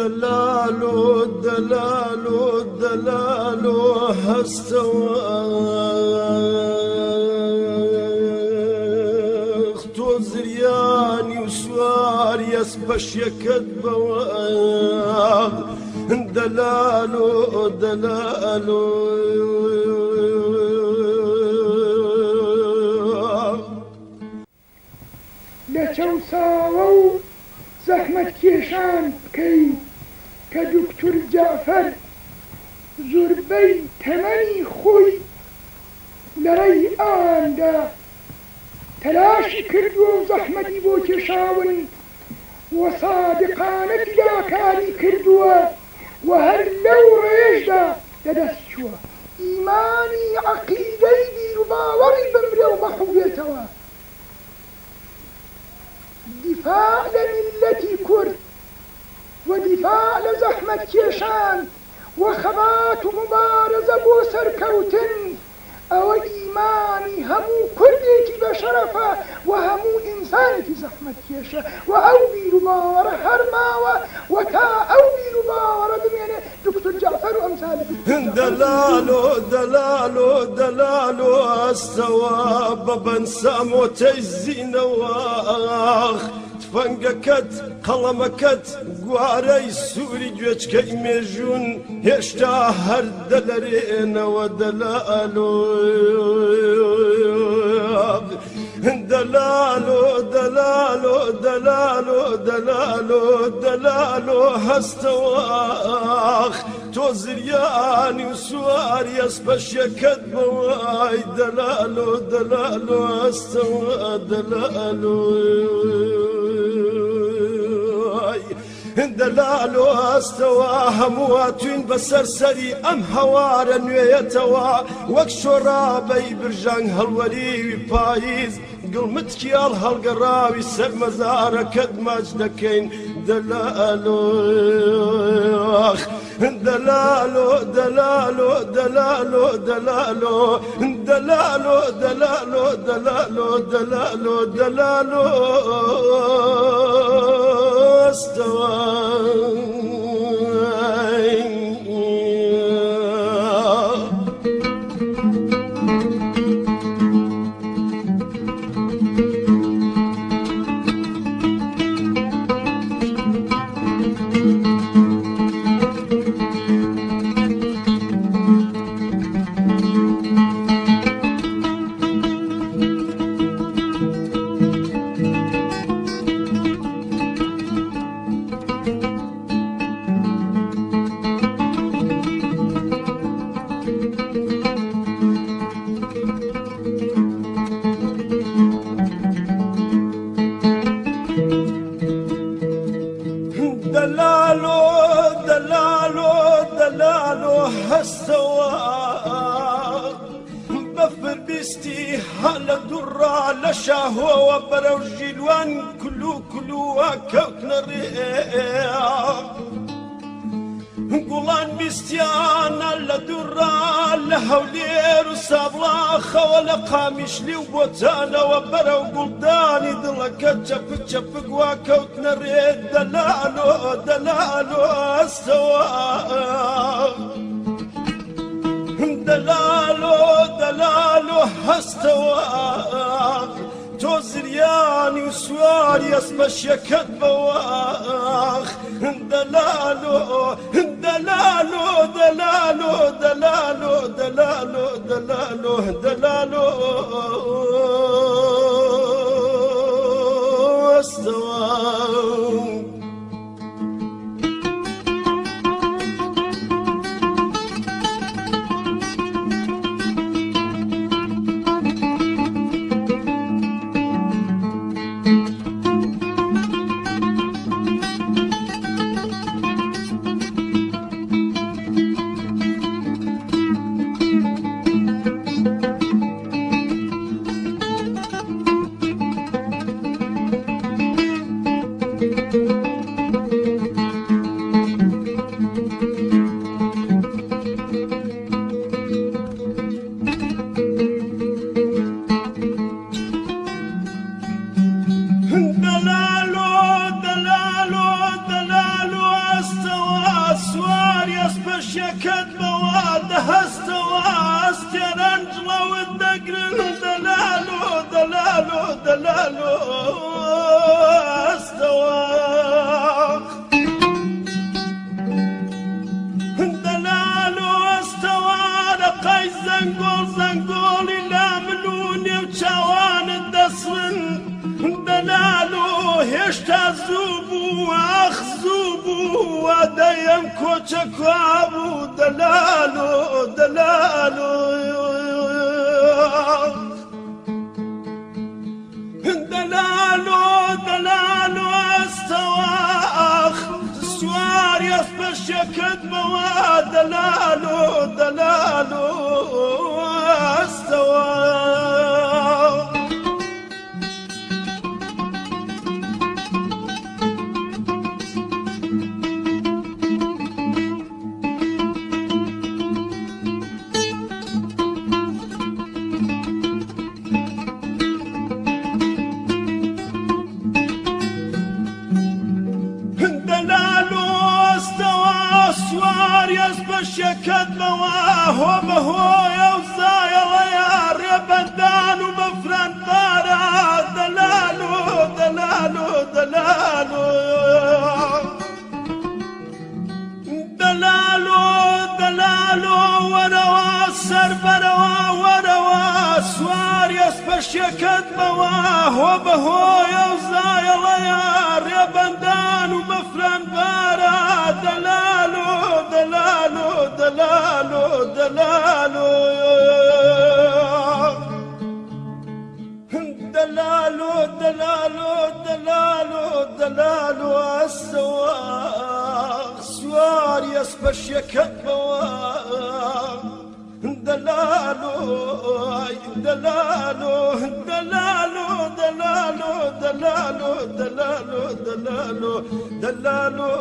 دلالو دلالو دلالو هستواخ تو زریانی و سواری از بشیکت بواخ دلالو دلالو لچوساوە و زەحمەت کێشان بکەی کە دوکتور جەعفەر زۆربەی تەمەنی خۆی لەڕێی ئەواندا تەلاشی کردووە و زەحمەتی بۆ کێشاون و سادقانە فیداکاری کردووە و هەر لەو ڕێژدا لەدەست چووە ئیمانی عەقیدەی بیر و باوەڕی بمرێ و بەحوێتەوە دفاع لملة كرد ودفاع لزحمة كيشان وخبات مبارزة بوسر كوتن أو إيماني همو كردي بشرفة وهمو إنسان في زحمة كيشة وأو بيربار هرماوة وتا أو بيربار دمينة دكتور جعفر وأمثال دلالو دلالو دلالو استوى ببنسام وتجزين واخ تفنگەکەت قەڵەمەکەت گوارەی سووری گوێچکەی مێژوون هێشتا هەر دەلەرێنەوە دەلالۆ دەلالۆ دەلالۆ دەلالۆ دەلالۆ دەلالۆ هەستەواخ تۆ زریانی و سواری ئەسپەشیەکەت بەوای دەلالۆ دەلالۆ هەستەوا دەلالۆ دەلالۆ هەستەوە هەموواتوین بەسەرسەری ئەم هەوارە نوێیەتەوە وەک شۆڕابەی برژانگ هەڵوەریوی پاییز گڵمتکیاڵ هەڵگەڕاوی سەر مەزارەکەت ماچ دەکەین دەلالۆ دەلالۆ دەلالۆ دەلالۆ دەلالۆ دەلالۆ دەلالۆ دەلالۆ دەلالۆ دەلالۆ دلالو دلالو دلالو هەستەوە بەفر بیستی هەلە دوڕا لە شاهۆوە بەرەو ژیلوان کلو کلووە کەوتنە ڕێ گوڵان بیستیانە لە دوڕا لە هەولێر و سابڵاخەوە لە قامیشلی و بۆتانەوە بەرەو گوڵدانی دڵەکە چەپک چەپک وا کەوتنە ڕێ دەلالۆ دەلالۆ هەستەوە دەلالۆ دەلالۆ هەستەوە تۆ زریانی و سواری ئەسپەشیەکەت بەواخ دەلالۆ دەلالۆ دەلالۆ دەلالۆ دەلالۆ دەلالۆ دەلالۆ ئەستەوە Thank you. دلالو استواخ دلالو استوار قای زنگولی لاملونی و چوان دسرن دلالو هشتا زوبو اخ زوبو و دیم کوچکابو دلالو دلالو استواخ سوار يسبش يكدموا دلالو استواخ شكد مواه بهو يوزاي يا ربدان وبفران طارا دلالو وروا سربروا وروا سوار يسبش شكد مواه بهو يوزاي يا ربدان وبفران طارا دلالو السواق سوار يسبش يكبوا دلالو دلالو